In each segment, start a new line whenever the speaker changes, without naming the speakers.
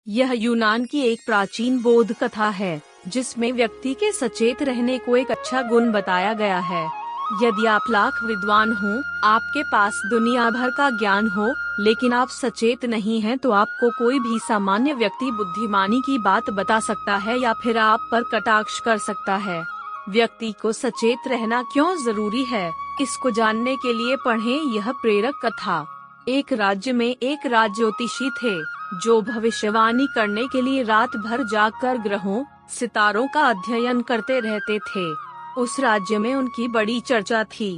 यह यूनान की एक प्राचीन बोध कथा है, जिसमें व्यक्ति के सचेत रहने को एक अच्छा गुण बताया गया है। यदि आप लाख विद्वान हो, आपके पास दुनिया भर का ज्ञान हो, लेकिन आप सचेत नहीं हैं, तो आपको कोई भी सामान्य व्यक्ति बुद्धिमानी की बात बता सकता है या फिर आप पर कटाक्ष कर सकता है। व्यक्ति को सचेत रहना क्यों जरूरी है, इसको जानने के लिए पढ़ें यह प्रेरक कथा। एक राज्य में एक राज ज्योतिषी थे, जो भविष्यवाणी करने के लिए रात भर जागकर ग्रहों, सितारों का अध्ययन करते रहते थे। उस राज्य में उनकी बड़ी चर्चा थी।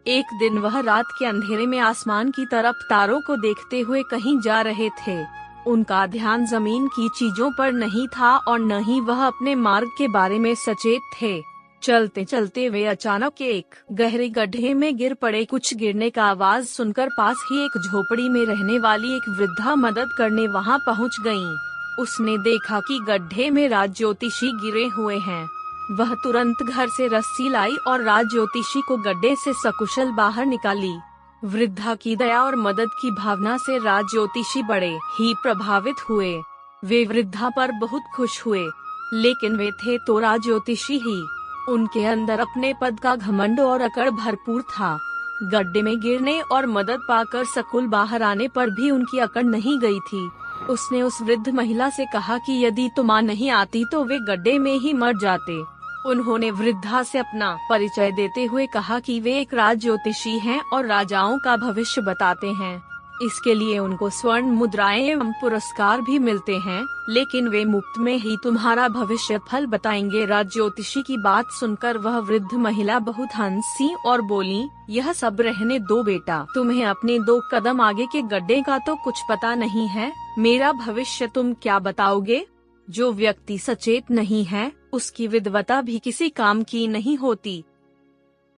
एक दिन वह रात के अंधेरे में आसमान की तरफ तारों को देखते हुए कहीं जा रहे थे। उनका ध्यान जमीन की चीजों पर नहीं था और न ही वह अपने मार्ग के बारे में सचेत थे। चलते चलते वे अचानक एक गहरे गड्ढे में गिर पड़े। कुछ गिरने का आवाज सुनकर पास ही एक झोपड़ी में रहने वाली एक वृद्धा मदद करने वहां पहुंच गयीं। उसने देखा कि गड्ढे में राज ज्योतिषी गिरे हुए हैं। वह तुरंत घर से रस्सी लाई और राज ज्योतिषी को गड्ढे से सकुशल बाहर निकाली। वृद्धा की दया और मदद की भावना से राज ज्योतिषी बड़े ही प्रभावित हुए। वे वृद्धा पर बहुत खुश हुए, लेकिन वे थे तो राज ज्योतिषी ही। उनके अंदर अपने पद का घमंड और अकड़ भरपूर था। गड्ढे में गिरने और मदद पाकर सकुल बाहर आने पर भी उनकी अकड़ नहीं गई थी। उसने उस वृद्ध महिला से कहा कि यदि तुम नहीं आती तो वे गड्ढे में ही मर जाते। उन्होंने वृद्धा से अपना परिचय देते हुए कहा कि वे एक राज ज्योतिषी हैं और राजाओं का भविष्य बताते हैं। इसके लिए उनको स्वर्ण मुद्राएं एवं पुरस्कार भी मिलते हैं, लेकिन वे मुफ्त में ही तुम्हारा भविष्य फल बताएंगे। राज ज्योतिषी की बात सुनकर वह वृद्ध महिला बहुत हंसी और बोली, यह सब रहने दो बेटा, तुम्हें अपने 2 कदम आगे के गड्ढे का तो कुछ पता नहीं है, मेरा भविष्य तुम क्या बताओगे। जो व्यक्ति सचेत नहीं है, उसकी विद्वता भी किसी काम की नहीं होती।